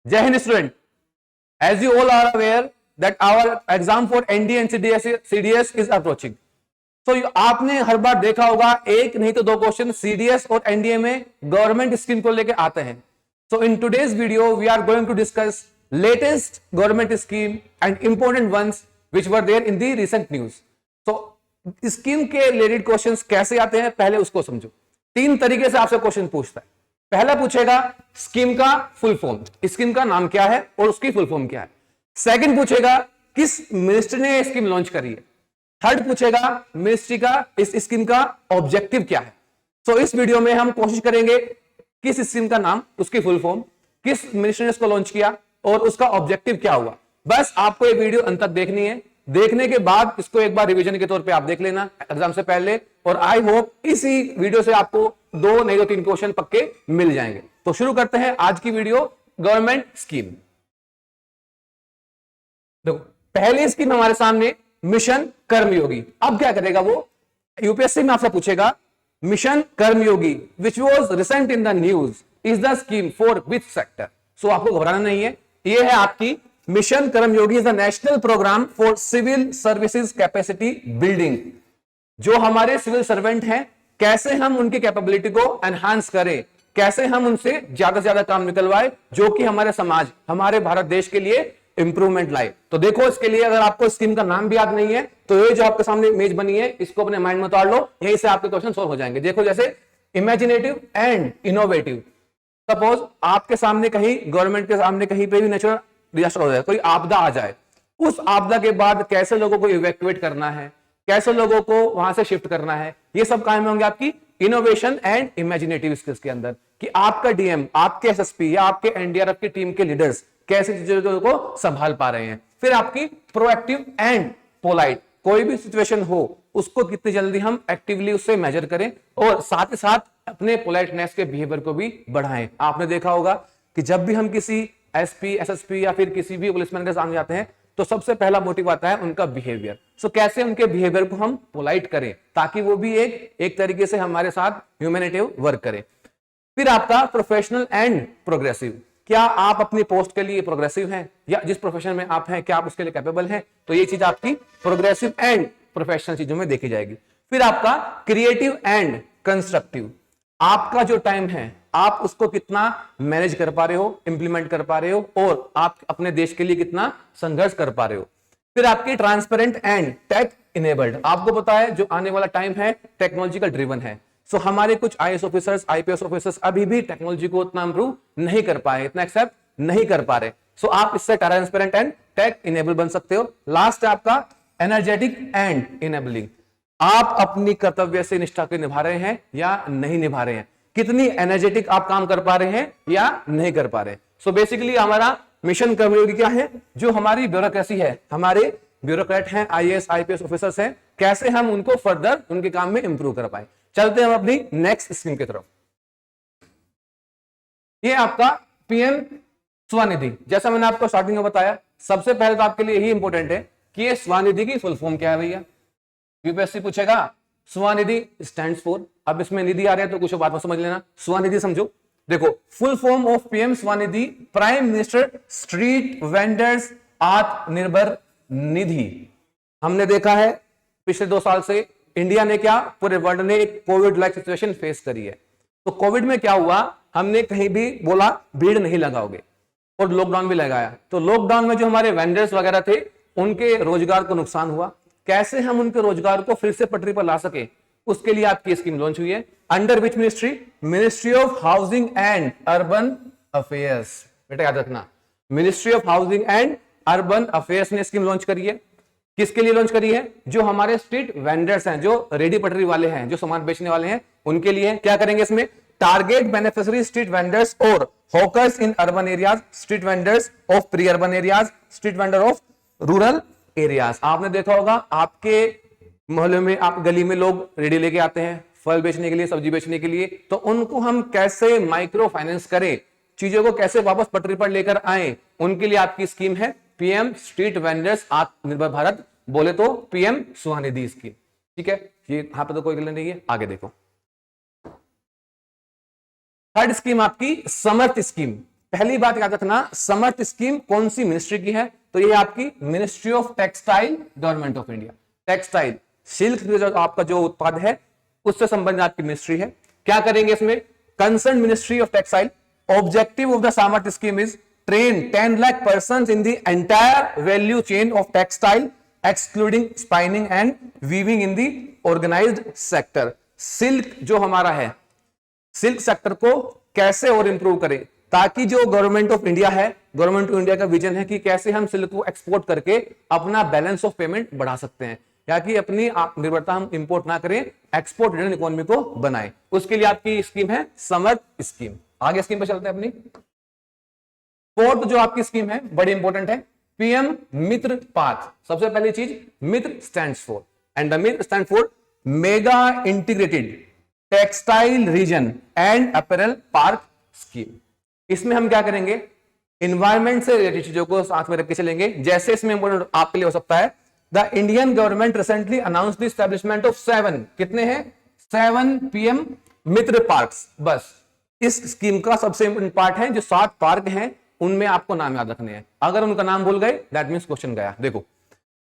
जय Hind student, as you all are aware that our exam for NDA and CDS is approaching. So आपने हर बार देखा होगा एक नहीं तो दो क्वेश्चन CDS और NDA में गवर्नमेंट स्कीम को लेकर आते हैं. So in today's video we are going to discuss latest government scheme and important ones which were there in the recent news. So scheme के रिलेटेड क्वेश्चंस कैसे आते हैं पहले उसको समझो. तीन तरीके से आपसे क्वेश्चन पूछता है. पहला पूछेगा स्कीम का फुल फॉर्म, स्कीम का नाम क्या है और उसकी फुल फॉर्म क्या है. सेकंड पूछेगा किस मिनिस्ट्री ने स्कीम लॉन्च करी है. थर्ड पूछेगा मिनिस्ट्री का इस स्कीम का ऑब्जेक्टिव क्या है. तो इस वीडियो में हम कोशिश करेंगे किस स्कीम का नाम, उसकी फुल फॉर्म, किस मिनिस्ट्री ने इसको लॉन्च किया और उसका ऑब्जेक्टिव क्या हुआ. बस आपको ये वीडियो अंत तक देखनी है. देखने के बाद इसको एक बार रिवीजन के तौर पे आप देख लेना एग्जाम से पहले, और आई होप इसी वीडियो से आपको दो नहीं तो तीन क्वेश्चन पक्के मिल जाएंगे. तो शुरू करते हैं आज की वीडियो. Government scheme. देखो पहली स्कीम हमारे सामने मिशन कर्मयोगी. अब क्या करेगा वो, यूपीएससी में आपसे पूछेगा mission Karmayogi which was recent in the news is the scheme for which sector. So आपको घबराना नहीं है, ये है आपकी mission Karmayogi is the national programme for civil services capacity building. जो हमारे सिविल सर्वेंट हैं कैसे हम उनकी कैपेबिलिटी को एनहांस करें, कैसे हम उनसे ज्यादा से ज्यादा काम निकलवाए जो कि हमारे समाज, हमारे भारत देश के लिए इंप्रूवमेंट लाए. तो देखो इसके लिए अगर आपको स्कीम का नाम भी याद नहीं है तो ये जो आपके सामने इमेज बनी है इसको अपने माइंड में उतार लो, यहीं से आपके क्वेश्चन सोल्व हो जाएंगे. देखो जैसे इमेजिनेटिव एंड इनोवेटिव. सपोज आपके सामने कहीं गवर्नमेंट के सामने कहीं पे भी नेचुरल डिजास्टर हो जाए, कोई आपदा आ जाए, उस आपदा के बाद कैसे लोगों को इवैक्यूएट करना है, कैसे लोगों को वहां से शिफ्ट करना है, ये सब काम होंगे आपकी इनोवेशन एंड इमेजिनेटिव स्किल्स के अंदर. कि आपका डीएम, आपके एसएसपी या आपके एनडीआरएफ की टीम के लीडर्स कैसे चीजों को संभाल पा रहे हैं. फिर आपकी प्रोएक्टिव एंड पोलाइट. कोई भी सिचुएशन हो उसको कितनी जल्दी हम एक्टिवली उससे मेजर करें और साथ ही साथ अपने पोलाइटनेस के बिहेवियर को भी बढ़ाएं. आपने देखा होगा कि जब भी हम किसी एसपी, एसएसपी या फिर किसी भी पुलिसमैन के सामने जाते हैं तो सबसे पहला मोटिव आता है उनका बिहेवियर. सो कैसे उनके बिहेवियर को हम पोलाइट करें ताकि वो भी एक तरीके से हमारे साथ ह्यूमैनिटेटिव वर्क करें. फिर आपका प्रोफेशनल एंड प्रोग्रेसिव. क्या आप अपनी पोस्ट के लिए प्रोग्रेसिव हैं या जिस प्रोफेशन में आप हैं क्या आप उसके लिए कैपेबल हैं. तो ये चीज आपकी प्रोग्रेसिव एंड प्रोफेशनल चीजों में देखी जाएगी. फिर आपका क्रिएटिव एंड कंस्ट्रक्टिव. आपका जो टाइम है आप उसको कितना मैनेज कर पा रहे हो, इंप्लीमेंट कर पा रहे हो और आप अपने देश के लिए कितना संघर्ष कर पा रहे हो. फिर आपकी ट्रांसपेरेंट एंड टेक इनेबल्ड. आपको पता है जो आने वाला टाइम है टेक्नोलॉजिकल ड्रिवन है. सो हमारे कुछ आईएएस ऑफिसर्स, आईपीएस ऑफिसर्स अभी भी टेक्नोलॉजी को उतना इंप्रूव नहीं कर पाए, इतना एक्सेप्ट नहीं कर पा रहे. सो आप इससे ट्रांसपेरेंट एंड टेक इनेबल बन सकते हो. लास्ट है आपका एनर्जेटिक एंड इनेबलिंग. आप अपनी कर्तव्य से निष्ठा को निभा रहे हैं या नहीं निभा रहे हैं, कितनी एनर्जेटिक आप काम कर पा रहे हैं या नहीं कर पा रहे. सो बेसिकली हमारा मिशन कर्मयोगी क्या है, जो हमारी ब्यूरोक्रेसी है, हमारे ब्यूरोक्रेट हैं, आईएएस आईपीएस ऑफिसर्स हैं, कैसे हम उनको फर्दर उनके काम में इंप्रूव कर पाए. चलते हैं हम अपनी नेक्स्ट स्कीम की तरफ. ये आपका पीएम स्वनिधि. जैसा मैंने आपको स्टार्टिंग में बताया, सबसे पहले तो आपके लिए यही इंपॉर्टेंट है कि ये स्वनिधि की फुल फॉर्म क्या है भैया. यूपीएससी पूछेगा स्वनिधि स्टैंड्स फॉर. अब इसमें निधि आ रहा है तो कुछ बात में समझ लेना. स्वनिधि समझो. देखो full form of PM Svanidhi, prime minister street vendors Atmanirbhar Nidhi. हमने देखा है पिछले 2 साल से इंडिया ने क्या, पूरे वर्ल्ड ने एक कोविड लाइक सिचुएशन फेस करी है. तो कोविड में क्या हुआ, हमने कहीं भी बोला भीड़ नहीं लगाओगे और लॉकडाउन भी लगाया. तो लॉकडाउन में जो हमारे वेंडर्स वगैरह थे उनके रोजगार को नुकसान हुआ. कैसे हम उनके रोजगार को फिर से पटरी पर ला सके, उसके लिए आपकी स्कीम लॉन्च हुई है. Under which ministry, ministry of housing and urban affairs. बेटा याद रखना, ministry of housing and urban affairs ने स्कीम लॉन्च करी है. किसके लिए लॉन्च करी है, जो हमारे स्ट्रीट वेंडर्स हैं, जो रेडी पटरी वाले हैं, जो सामान बेचने वाले हैं, उनके लिए. क्या करेंगे इसमें, टारगेट बेनिफिशियरी स्ट्रीट वेंडर्स और hawkers in urban areas, street vendors of pre urban areas, street vendor of rural areas. आपने देखा होगा आपके मोहल्ले में, आप गली में लोग रेडी लेके आते हैं फल बेचने के लिए, सब्जी बेचने के लिए. तो उनको हम कैसे माइक्रो फाइनेंस करें, चीजों को कैसे वापस पटरी पर लेकर आए, उनके लिए आपकी स्कीम है पीएम स्ट्रीट वेंडर्स आत्मनिर्भर भारत, बोले तो पीएम स्वनिधि स्कीम. ठीक है, ये यहां पर तो कोई गलत नहीं है. आगे देखो थर्ड स्कीम आपकी समर्थ स्कीम. पहली बात याद रखना, समर्थ स्कीम कौन सी मिनिस्ट्री की है? तो ये आपकी ministry of textile, government of India. Textile, silk जो आपका जो उत्पाद है उससे संबंधित आपकी मिनिस्ट्री है। क्या करेंगे इसमें? Concern ministry of textile, objective of the Samarth scheme is train 10 lakh persons in the entire value chain of textile excluding spinning and weaving in the organized sector। Silk जो हमारा है, सिल्क सेक्टर को कैसे और improve करें, ताकि जो government of India है, गवर्नमेंट ऑफ इंडिया का विजन है कि कैसे हम सिल्क को एक्सपोर्ट करके अपना बैलेंस ऑफ पेमेंट बढ़ा सकते हैं, या कि अपनी निर्भरता हम इंपोर्ट ना करें, एक्सपोर्ट रिटर्न इकोनॉमी को बनाए। उसके लिए आपकी स्कीम है समर्थ स्कीम। आगे स्कीम पे चलते हैं अपनी। फोर्थ जो आपकी स्कीम है बड़ी इंपॉर्टेंट है, पीएम मित्र पाथ। सबसे पहली चीज, Mitra stands for, and the Mitra stand for mega integrated textile region and apparel park scheme. इसमें हम क्या करेंगे? एनवायरमेंट से रिलेटेड चीजों को साथ में रख के चलेंगे। जैसे इसमें इंपॉर्टेंट आपके लिए हो सकता है, the Indian government recently announce the establishment of 7, कितने हैं? 7 पीएम मित्र पार्क्स। बस इस स्कीम का सबसे इंपॉर्टेंट पार्ट है, जो 7 पार्क हैं उनमें आपको नाम याद रखने हैं। अगर उनका नाम भूल गए दैट मींस क्वेश्चन गया। देखो,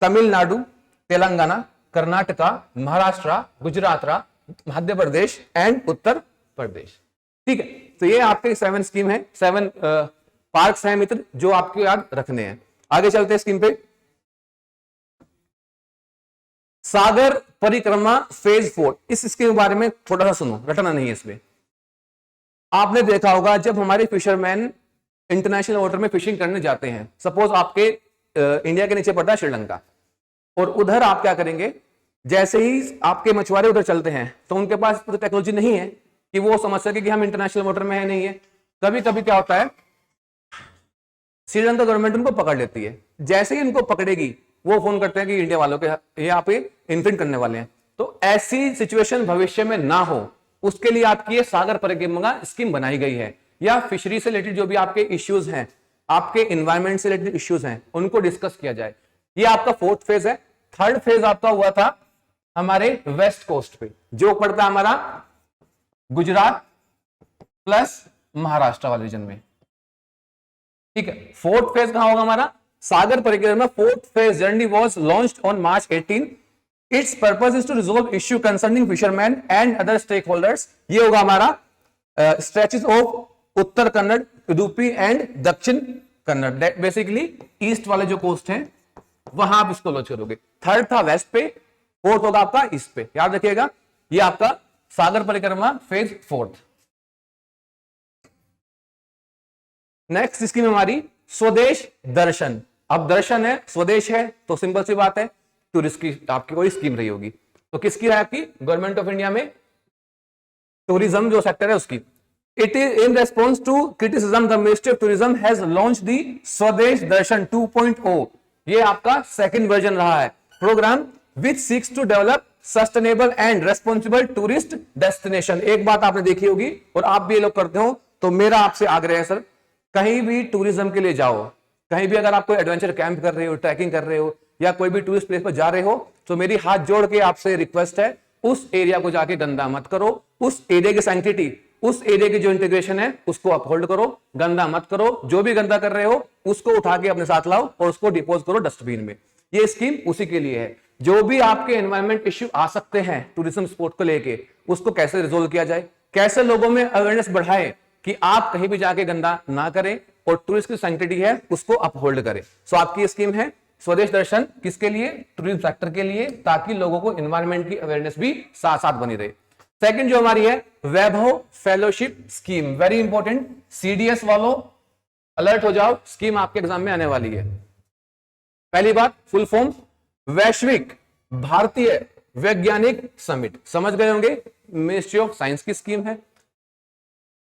तमिलनाडु, तेलंगाना, कर्नाटका, महाराष्ट्र, गुजरात, मध्य प्रदेश एंड उत्तर प्रदेश। ठीक है, तो ये आपके 7 स्कीम है, 7 पार्क्स हैं मित्र, जो आपको याद रखने हैं। आगे चलते हैं स्कीम पे। सागर परिक्रमा फेज 4, इस स्कीम के बारे में थोड़ा सा सुनो, रटना नहीं है इसमें। आपने देखा होगा जब हमारे फिशरमैन इंटरनेशनल वाटर में फिशिंग करने जाते हैं, सपोज आपके इंडिया के नीचे पड़ता है श्रीलंका, और उधर आप क्या करेंगे? जैसे ही आपके मछुआरे उधर चलते हैं तो उनके पास तो टेक्नोलॉजी नहीं है कि वो समझ सके कि हम इंटरनेशनल वाटर में है, नहीं है। कभी कभी क्या होता है, श्रीलंका गवर्नमेंट उनको पकड़ लेती है। जैसे ही उनको पकड़ेगी वो फोन करते हैं कि इंडिया वालों के यहाँ पे इन्फिल्ट करने वाले हैं। तो ऐसी सिचुएशन भविष्य में ना हो, उसके लिए आपकी ये सागर परिक्रमा स्कीम बनाई गई है, या फिशरी से रिलेटेड जो भी आपके इश्यूज हैं, आपके एनवायरमेंट से रिलेटेड इश्यूज हैं, उनको डिस्कस किया जाए। ये आपका 4th फेज है। 3rd फेज आपका हुआ था हमारे वेस्ट कोस्ट पे, जो पड़ता है हमारा गुजरात प्लस महाराष्ट्र वाले रीजन में। ठीक है, 4th फेज कहां होगा हमारा? Sagar Parikrama 4th phase journey was launched on March 18। It's purpose is to resolve issue concerning fisherman and other stakeholders. ये होगा हमारा stretches of Uttara Kannada, Udupi and Dakshina Kannada, basically east वाले जो कोस्ट हैं वहां आप इसको लॉन्च करोगे। 3rd था वेस्ट पे, 4th होगा आपका ईस्ट पे। याद रखिएगा, ये आपका सागर परिक्रमा फेज 4th। नेक्स्ट स्कीम हमारी स्वदेश दर्शन। अब दर्शन है, स्वदेश है, तो सिंपल सी बात है टूरिस्ट की आपकी कोई स्कीम रही होगी। तो किसकी है आपकी? गवर्नमेंट ऑफ इंडिया में टूरिज्म जो सेक्टर है उसकी। It is in response to criticism, the Ministry of Tourism has launched the स्वदेश दर्शन 2.0। ये आपका 2nd वर्जन रहा है programme, which seeks to develop sustainable and responsible tourist destination। एक बात आपने देखी होगी और आप भी ये लोग करते हो, तो मेरा आपसे आग्रह है सर, कहीं भी टूरिज्म के लिए जाओ, कहीं भी अगर आप कोई एडवेंचर कैंप कर रहे हो, ट्रैकिंग कर रहे हो, या कोई भी टूरिस्ट प्लेस पर जा रहे हो, तो मेरी हाथ जोड़ के आपसे रिक्वेस्ट है, उस एरिया को जाके गंदा मत करो। उस एरिया की सैंक्टिटी, उस एरिया की जो इंटीग्रेशन है उसको अपहोल्ड करो, गंदा मत करो। जो भी गंदा कर रहे हो उसको उठा के अपने साथ लाओ और उसको डिपोज करो डस्टबिन में। ये स्कीम उसी के लिए है। जो भी आपके एनवायरमेंट इश्यू आ सकते हैं टूरिज्म स्पोर्ट को लेके, उसको कैसे रिजोल्व किया जाए, कैसे लोगों में अवेयरनेस बढ़ाएं कि आप कहीं भी जाके गंदा ना करें और टूरिस्ट की सैंक्टिटी है उसको अपहोल्ड करें। सो आपकी स्कीम है स्वदेश दर्शन, किसके लिए? टूरिज्म सेक्टर के लिए, ताकि लोगों को एनवायरमेंट की अवेयरनेस भी साथ साथ बनी रहे। सेकंड जो हमारी है Vaibhav fellowship scheme, very important. CDS वालों अलर्ट हो जाओ, स्कीम आपके एग्जाम में आने वाली है। पहली बात, फुल फॉर्म वैश्विक भारतीय वैज्ञानिक समिट, समझ गए होंगे, मिनिस्ट्री ऑफ साइंस की स्कीम है।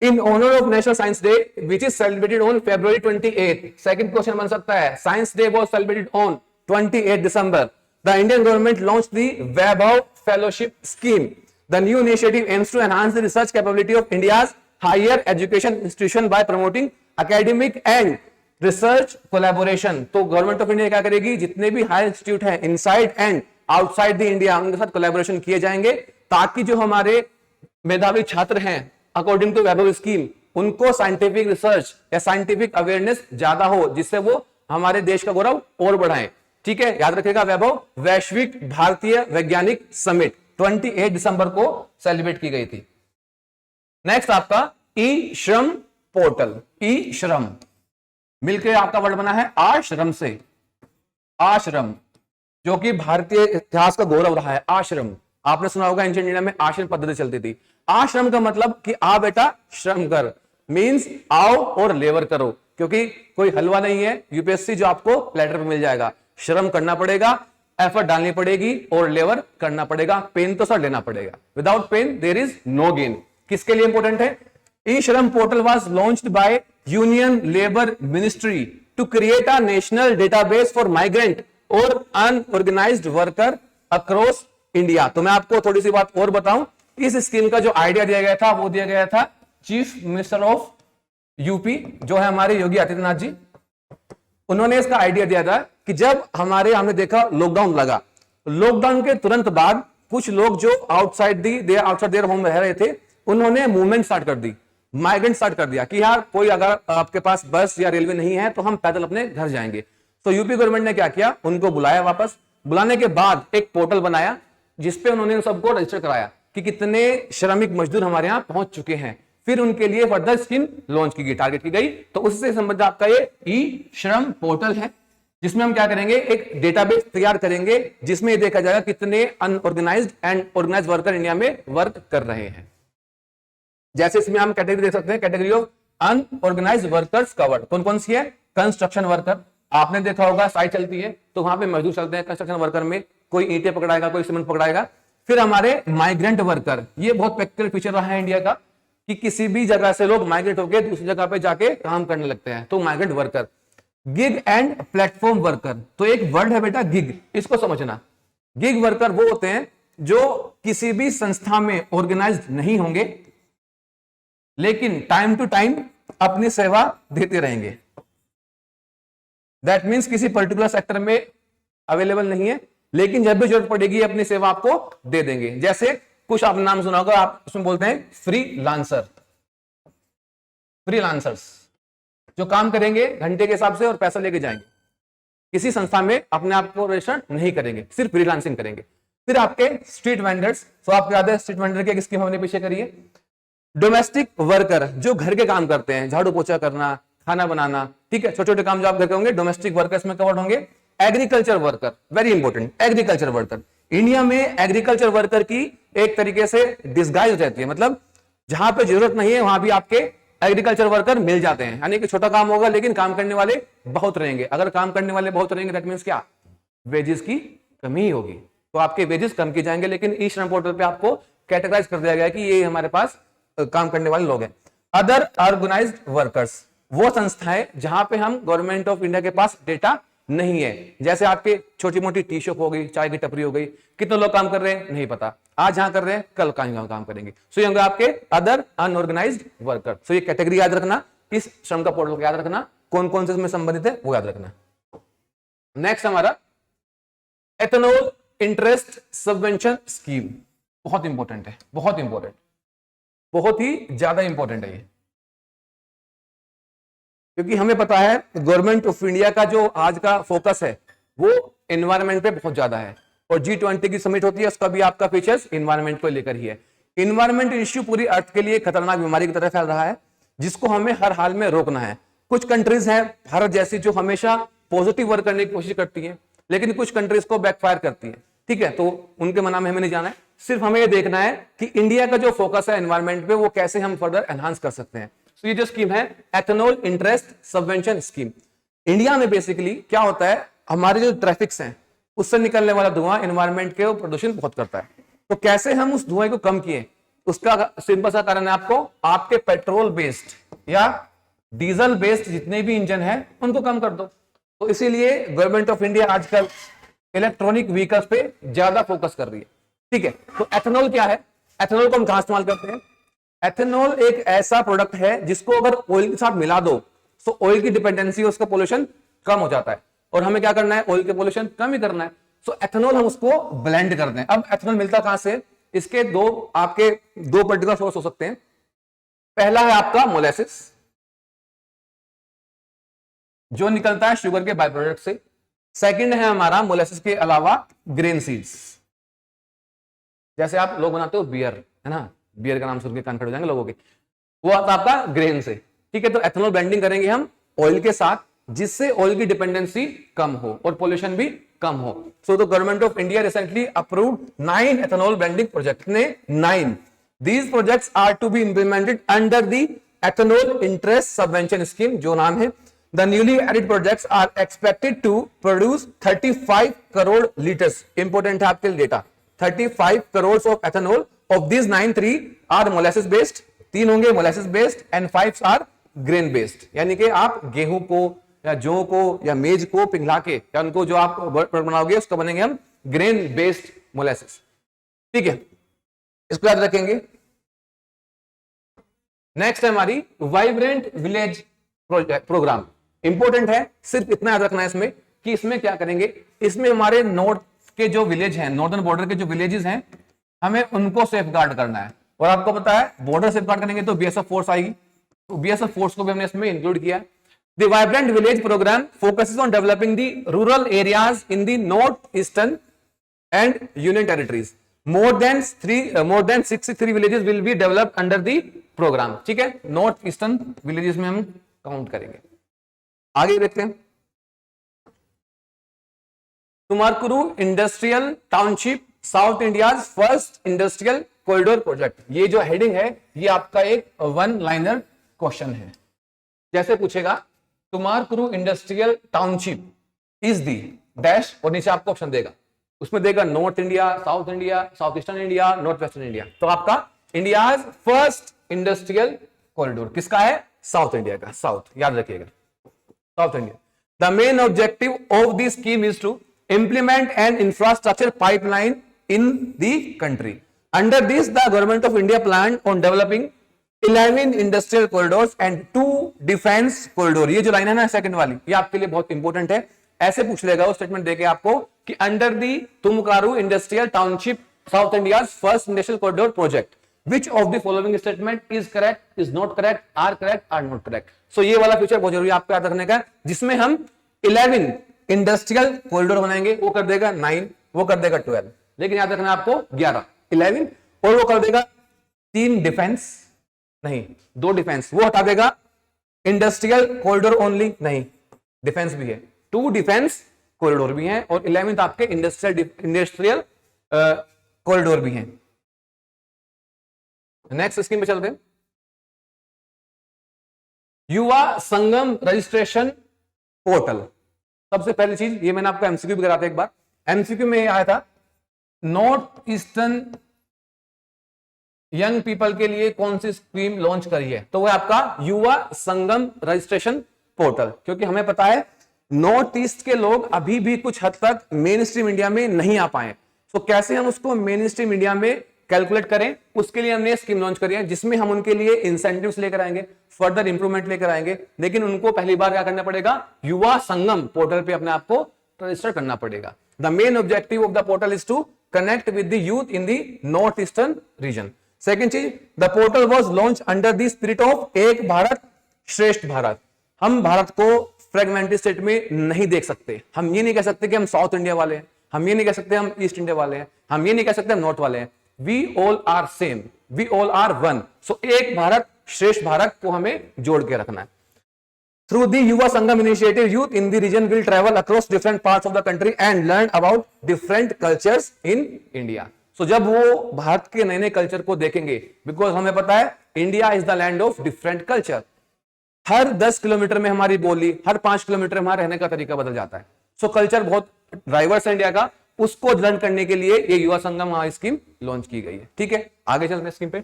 In honour of national science day which is celebrated on February 28। Second question बन सकता है, science day was celebrated on 28 December। The Indian government launched the Vaibhav fellowship scheme. The new initiative aims to enhance the research capability of India's higher education institution by promoting academic and research collaboration। तो government of India क्या करेगी? जितने भी higher institute हैं inside and outside the India, उनके साथ collaboration किए जाएंगे, ताकि जो हमारे मेधावी छात्र हैं अकॉर्डिंग टू वैभव स्कीम उनको साइंटिफिक रिसर्च या साइंटिफिक अवेयरनेस ज्यादा हो, जिससे वो हमारे देश का गौरव और बढ़ाएं। ठीक है, याद रखिएगा वैभव, वैश्विक भारतीय वैज्ञानिक समिट 28 दिसंबर को सेलिब्रेट की गई थी। नेक्स्ट आपका ई श्रम पोर्टल। ई श्रम मिलकर आपका वर्ड बना है आश्रम से। आश्रम जो कि भारतीय इतिहास का गौरव रहा है। आश्रम आपने सुना होगा एंशिएंट इंडिया में आश्रम पद्धति चलती थी। आश्रम का मतलब कि आ बेटा श्रम कर, मींस आओ और लेबर करो, क्योंकि कोई हलवा नहीं है यूपीएससी जो आपको प्लेटर पे मिल जाएगा। श्रम करना पड़ेगा, एफर्ट डालनी पड़ेगी और लेबर करना पड़ेगा। पेन तो सर लेना पड़ेगा, without pain there is no gain. किसके लिए इंपॉर्टेंट है? E Shram portal was launched by union labour ministry to create a national database for migrant और अनऑर्गेनाइज्ड वर्कर अक्रॉस इंडिया। तो मैं आपको थोड़ी सी बात और बताऊं, इस स्कीम का जो आइडिया दिया गया था वो दिया गया था चीफ मिनिस्टर ऑफ यूपी जो है हमारे योगी आदित्यनाथ जी। उन्होंने इसका आइडिया दिया था कि जब हमने देखा लॉकडाउन लगा, लॉकडाउन के तुरंत बाद कुछ लोग जो आउटसाइड देयर होम रह रहे थे, उन्होंने मूवमेंट स्टार्ट कर दी, माइग्रेंट स्टार्ट कर दिया कि यार कोई अगर आपके पास बस या रेलवे नहीं है तो हम पैदल अपने घर जाएंगे। तो यूपी गवर्नमेंट ने क्या किया, उनको बुलाया वापस। बुलाने के बाद एक पोर्टल बनाया जिसपे उन्होंने सबको रजिस्टर कराया कि कितने श्रमिक मजदूर हमारे यहां पहुंच चुके हैं। फिर उनके लिए फर्दर स्कीम लॉन्च की गई, टारगेट की गई। तो उससे संबंधित आपका ये ई श्रम पोर्टल है, जिसमें हम क्या करेंगे, एक डेटाबेस तैयार करेंगे जिसमें देखा जाएगा कितने unorganised and organised worker India में वर्क कर रहे हैं। जैसे इसमें हम कैटेगरी देख सकते हैं, category of unorganised workers covered. कौन कौन सी है? कंस्ट्रक्शन वर्कर, आपने देखा होगा साइट चलती है तो वहां पे मजदूर चलते हैं कंस्ट्रक्शन वर्कर में, कोई ईंटें पकड़ाएगा, कोई सीमेंट पकड़ाएगा। फिर हमारे माइग्रेंट वर्कर, ये बहुत प्रैक्टिकल फीचर रहा है इंडिया का कि किसी भी जगह से लोग माइग्रेट होकर दूसरी जगह पे जाके काम करने लगते हैं, तो migrant worker. Gig and platform worker, तो एक वर्ड है बेटा गिग, इसको समझना। गिग वर्कर वो होते हैं जो किसी भी संस्था में ऑर्गेनाइज्ड नहीं होंगे लेकिन टाइम टू टाइम अपनी सेवा देते रहेंगे। दैट मीन्स किसी पर्टिकुलर सेक्टर में अवेलेबल नहीं है लेकिन जब भी जरूरत पड़ेगी अपनी सेवा आपको दे देंगे। जैसे कुछ आपने नाम सुना होगा, आप उसमें बोलते हैं फ्रीलांसर, फ्रीलांसर्स जो काम करेंगे घंटे के हिसाब से और पैसा लेके जाएंगे, किसी संस्था में अपने आप को रजिस्टर नहीं करेंगे, सिर्फ फ्रीलांसिंग करेंगे। फिर आपके स्ट्रीट वेंडर्स, तो आपको याद है स्ट्रीट वेंडर की एक स्कीम हमने पीछे करी है। डोमेस्टिक वर्कर जो घर के काम करते हैं, झाड़ू पोछा करना, खाना बनाना, ठीक है, छोटे छोटे काम जो आप घर के होंगे, डोमेस्टिक वर्कर्स में कवर्ड होंगे। Agriculture worker, very important, agriculture worker. India में एग्रीकल्चर वर्कर की एक तरीके से डिस्गाइज रहती है, मतलब जहां पे जरूरत नहीं है वहां भी आपके एग्रीकल्चर वर्कर मिल जाते हैं। यानी कि छोटा काम होगा लेकिन काम करने वाले बहुत रहेंगे। अगर काम करने वाले बहुत रहेंगे दैट मींस क्या, वेजेस की कमी होगी, तो आपके वेजेस कम किए जाएंगे। लेकिन ई श्रम पोर्टल पे आपको कैटेगराइज कर दिया गया कि ये हमारे पास काम करने वाले लोग हैं। अदर ऑर्गेनाइज्ड वर्कर्स, वो संस्थाएं जहां पे हम गवर्नमेंट ऑफ इंडिया के पास डेटा नहीं है, जैसे आपके छोटी मोटी टी शॉप हो गई, चाय की टपरी हो गई, कितने लोग काम कर रहे हैं नहीं पता, आज यहां कर रहे हैं कल कहीं काम करेंगे। सो ये होंगे आपके अदर अनऑर्गेनाइज्ड वर्कर। सो ये कैटेगरी याद रखना, इस श्रम का पोर्टल को याद रखना, कौन कौन से इसमें संबंधित है वो याद रखना। नेक्स्ट हमारा एथेनॉल इंटरेस्ट सबवेंशन स्कीम, बहुत इंपॉर्टेंट है, बहुत इंपॉर्टेंट, बहुत ही ज्यादा इंपॉर्टेंट है ये, क्योंकि हमें पता है गवर्नमेंट ऑफ इंडिया का जो आज का फोकस है वो एनवायरनमेंट पे बहुत ज्यादा है, और G20 की समिट होती है उसका भी आपका फीचर्स एनवायरनमेंट को लेकर ही है। एनवायरनमेंट इश्यू पूरी अर्थ के लिए खतरनाक बीमारी की तरह फैल रहा है, जिसको हमें हर हाल में रोकना है। कुछ कंट्रीज हैं भारत जैसी जो हमेशा पॉजिटिव वर्क करने की कोशिश करती है, लेकिन कुछ कंट्रीज को बैकफायर करती है, ठीक है, तो उनके मना में हमें नहीं जाना है। सिर्फ हमें ये देखना है कि इंडिया का जो फोकस है एनवायरनमेंट पे वो कैसे हम फर्दर एनहांस कर सकते हैं। तो ये जो स्कीम है ethanol interest subvention scheme, India में बेसिकली क्या होता है, हमारे जो ट्रैफिक्स हैं उससे निकलने वाला धुआं एनवायरनमेंट के प्रदूषण बहुत करता है। तो कैसे हम उस धुएं को कम किए, उसका सिंपल सा कारण है आपके पेट्रोल बेस्ड या डीजल बेस्ड जितने भी इंजन है उनको कम कर दो। तो इसीलिए गवर्नमेंट ऑफ इंडिया आजकल इलेक्ट्रॉनिक व्हीकल्स पे ज्यादा फोकस कर रही है, ठीक है। तो एथेनॉल क्या है, एथेनॉल को हम कहां इस्तेमाल करते हैं? एथेनॉल एक ऐसा प्रोडक्ट है जिसको अगर ऑयल के साथ मिला दो तो ऑयल की डिपेंडेंसी, उसका पोल्यूशन कम हो जाता है, और हमें क्या करना है, ऑयल के पोल्यूशन कम ही करना है। सो एथेनॉल हम उसको ब्लेंड करते हैं। अब एथेनॉल मिलता कहां से, इसके आपके दो पर्टिकुलर सोर्स हो सकते हैं। पहला है आपका मोलेसिस, जो निकलता है शुगर के बाय प्रोडक्ट से। सेकंड है हमारा मोलेसिस के अलावा ग्रेन सीड्स, जैसे आप लोग बनाते हो बियर, है ना, बियर का नाम सुन के कान खड़े हो जाएंगे लोगों के, वो आता है आपका ग्रेन से। ठीक है, तो एथेनॉल ब्लेंडिंग करेंगे हम ऑयल के साथ, जिससे ऑयल की डिपेंडेंसी कम हो और पोल्यूशन भी कम हो। So the government of India recently approved 9 ethanol blending project ने 9। These projects are to be implemented under the ethanol interest subvention scheme, जो नाम है। The newly added projects are expected to produce 35 crore liters. Important है आपके लिए data, 35 crores of ethanol. Of these 9, 3 are molasses based, 3 होंगे molasses based and 5 are grain based. यानी कि आप गेहूं को या जौ को या मेज को पिघला के या उनको जो आप बनाओगे उसका बनेंगे हम ग्रेन बेस्ड मोलासेस। ठीक है, इसको याद रखेंगे। नेक्स्ट है हमारी वाइब्रेंट विलेज प्रोग्राम। इंपॉर्टेंट है, सिर्फ इतना याद रखना है इसमें कि इसमें क्या करेंगे, इसमें हमारे नॉर्थ के जो विलेज हैं, नॉर्दर्न बॉर्डर के जो विलेजेस हैं, हमें उनको सेफगार्ड करना है। और आपको पता है बॉर्डर सेफगार्ड करेंगे तो बीएसएफ फोर्स आएगी, तो बीएसएफ फोर्स को भी हमने इसमें इंक्लूड किया है। The vibrant village programme focuses on developing the rural areas in the north eastern and union territories. More than 63 villages will be developed under the programme. ठीक है, नॉर्थ ईस्टर्न विलेजेस में हम काउंट करेंगे। आगे देखते हैं, Tumakuru industrial township south India first industrial corridor project. ये जो हेडिंग है ये आपका एक 1 लाइनर क्वेश्चन है। जैसे पूछेगा Tumakuru industrial township is the dash, और नीचे आपको ऑप्शन देगा, उसमें देगा north India, south India, south eastern India, north western India. तो आपका इंडिया फर्स्ट इंडस्ट्रियल कॉरिडोर किसका है? साउथ इंडिया का, साउथ याद रखिएगा, South India. The main objective of this scheme is to implement an infrastructure pipeline in the country. Under this, the government of India planned on developing 11 industrial corridors and 2 defense corridor. ये जो line है ना second वाली, ये आपके लिए बहुत important है। ऐसे पूछ लेगा वो स्टेटमेंट देके आपको कि under the Tumakuru industrial township south India first industrial corridor project Which of the following statement is correct, is not correct, are correct, are not correct? So ये वाला फीचर बहुत जरूरी है आपको याद रखने का, जिसमें हम 11 इंडस्ट्रियल कॉरिडोर बनाएंगे, वो कर देगा 9, वो कर देगा 12, लेकिन याद रखना आपको 11, 11 और वो कर देगा 3 डिफेंस नहीं, 2 डिफेंस, वो हटा देगा इंडस्ट्रियल कॉरिडोर ओनली नहीं, डिफेंस भी है, 2 डिफेंस कॉरिडोर भी हैं और 11th आपके इंडस्ट्रियल कॉरिडोर भी हैं। नेक्स्ट स्कीम पे चलते हैं, युवा संगम रजिस्ट्रेशन पोर्टल। सबसे पहली चीज, ये मैंने आपको एमसीक्यू भी कराया था एक बार, एमसीक्यू में आया था नॉर्थ ईस्टर्न यंग पीपल के लिए कौन सी स्कीम लॉन्च करी है, तो वो आपका युवा संगम रजिस्ट्रेशन पोर्टल। क्योंकि हमें पता है नॉर्थ ईस्ट के लोग अभी भी कुछ हद तक मेन स्ट्रीम इंडिया में नहीं आ पाए, तो कैसे हम उसको मेन स्ट्रीम इंडिया में कैलकुलेट करें, उसके लिए हमने स्कीम लॉन्च करी है, जिसमें हम उनके लिए इंसेंटिव्स लेकर आएंगे, फर्दर इंप्रूवमेंट लेकर आएंगे, लेकिन उनको पहली बार क्या करना पड़ेगा, युवा संगम पोर्टल पे अपने आप को रजिस्टर करना पड़ेगा। The main objective of the portal is to connect with the youth in the north eastern region. Second चीज, the portal was launch under the spirit of Ek Bharat श्रेष्ठ भारत। हम भारत को फ्रेगमेंटेड स्टेट में नहीं देख सकते, हम ये नहीं कह सकते कि हम साउथ इंडिया वाले हैं, हम ये नहीं कह सकते हम ईस्ट इंडिया वाले हैं, हम ये नहीं कह सकते हम नॉर्थ वाले हैं। We all are same, we all are one. So एक भारत श्रेष्ठ भारत को हमें जोड़ के रखना है। Through the Yuva Sangam initiative, youth in the region will travel across different parts of the country and learn about different cultures in India. So जब वो भारत के नए नए कल्चर को देखेंगे, because हमें पता है India is the land of different culture. Her 10 kilometre में हमारी बोली, हर 5 किलोमीटर में हमारा रहने का तरीका बदल जाता है। So कल्चर बहुत डाइवर्स है इंडिया का, उसको लर्न करने के लिए ये युवा संगम स्कीम लॉन्च की गई है। ठीक है, आगे चलते हैं स्कीम पे।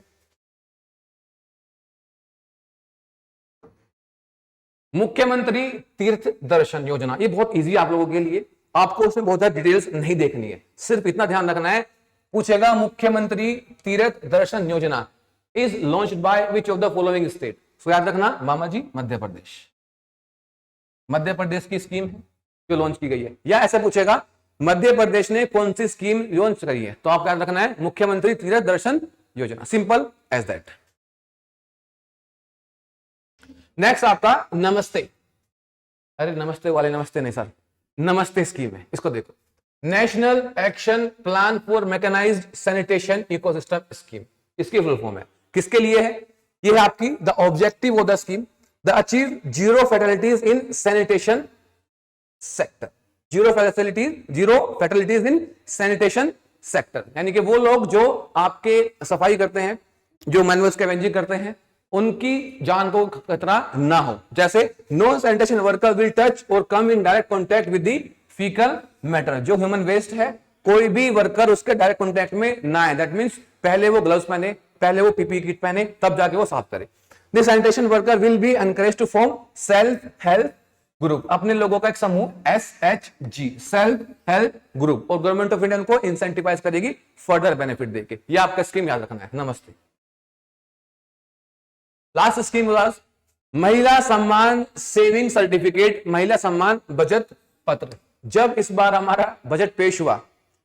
मुख्यमंत्री तीर्थ दर्शन योजना, ये बहुत इजी आप लोगों के लिए, आपको उसमें बहुत ज्यादा डिटेल्स नहीं देखनी है, सिर्फ इतना ध्यान रखना है, पूछेगा मुख्यमंत्री तीर्थ दर्शन योजना is launched by which of the following state. So याद रखना, मामा जी मध्य प्रदेश, मध्य प्रदेश की स्कीम है जो लॉन्च की गई है। या ऐसे पूछेगा मध्य प्रदेश ने कौन सी स्कीम लॉन्च करी है, तो आपको याद रखना है मुख्यमंत्री तीर्थ दर्शन योजना, सिंपल एज दैट। नेक्स्ट आपका नमस्ते, अरे नमस्ते वाले नमस्ते नहीं सर, नमस्ते स्कीम है, इसको देखो, national action plan for mechanised sanitation ecosystem scheme, इसकी फुल फॉर्म है, किसके लिए है? ये है आपकी the objective of the scheme the achieve zero fatalities in sanitation sector, zero fatalities in sanitation sector, यानी कि वो लोग जो आपके सफाई करते हैं, जो मैनुअल स्कैवेंजिंग करते हैं, उनकी जान को खतरा ना हो। जैसे no sanitation worker will touch और come in direct contact with the faecal matter, जो ह्यूमन वेस्ट है कोई भी वर्कर उसके डायरेक्ट कॉन्टैक्ट में ना आए, दैट मींस पहले वो ग्लव्स पहने, पहले वो पीपी किट पहने, तब जाके वो साफ करे। The sanitation worker will be encourage to form self help group, अपने लोगों का एक समूह SHG सेल्फ हेल्प ग्रुप, और गवर्नमेंट ऑफ इंडिया को इंसेंटिवाइज करेगी फर्दर बेनिफिट देके। ये आपका स्कीम याद रखना है। नमस्ते। लास्ट स्कीम वाज महिला सम्मान सेविंग सर्टिफिकेट, महिला सम्मान बचत पत्र। जब इस बार हमारा बजट पेश हुआ,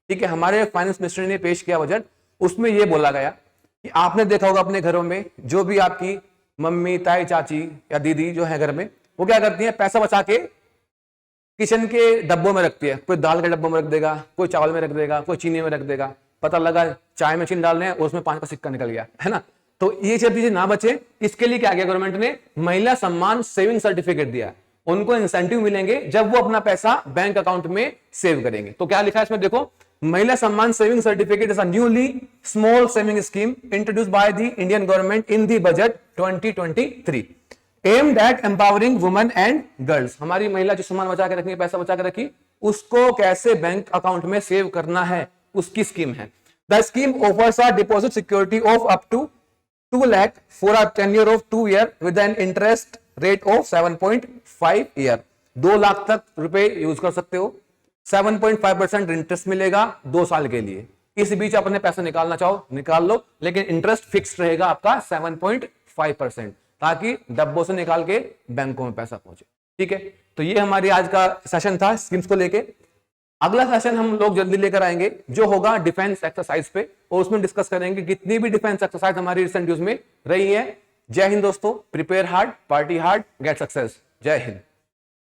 ठीक है, हमारे फाइनेंस मिनिस्टर ने पेश किया बजट, उसमें यह बोला गया कि आपने देखा होगा अपने घरों में जो भी आपकी मम्मी, ताई, चाची या दीदी जो है घर में, वो क्या करती है, पैसा बचा के किचन के डब्बों में रखती है। कोई दाल के डब्बों में रख देगा, कोई चावल में रख देगा, कोई चीनी में रख देगा, पता लगा चाय में चीनी डालने और उसमें 5 का सिक्का निकल गया, है ना। तो ये सब चीजें ना बचे, इसके लिए क्या किया गवर्नमेंट ने, महिला सम्मान सेविंग सर्टिफिकेट दिया। उनको इंसेंटिव मिलेंगे जब वो अपना पैसा बैंक अकाउंट में सेव करेंगे। तो क्या लिखा है इसमें देखो, महिला सम्मान saving certificate is a newly small saving scheme introduced by the Indian government in the budget 2023 aimed at empowering women and girls. हमारी महिला जो सम्मान बचा के रखी, पैसा बचा के रखी, उसको कैसे बैंक अकाउंट में सेव करना है, उसकी स्कीम है। The scheme offers a deposit security of up to 2 lakh for a tenure of 2 year with an interest rate of 7.5 year. 2 lakh तक रुपए यूज कर सकते हो, 7.5% इंटरेस्ट मिलेगा 2 साल के लिए। इस बीच अपने पैसा निकालना चाहो निकाल लो, लेकिन इंटरेस्ट फिक्स रहेगा आपका 7.5%, ताकि डब्बों से निकाल के बैंकों में पैसा पहुंचे। ठीक है, तो ये हमारी आज का सेशन था स्कीम्स को लेके। अगला सेशन हम लोग जल्दी लेकर आएंगे जो होगा डिफेंस एक्सरसाइज पे, और उसमें डिस्कस करेंगे कितनी भी डिफेंस एक्सरसाइज हमारी रिसेंट यूज में रही है। जय हिंद दोस्तों, prepare hard, party hard, get success. जय हिंद।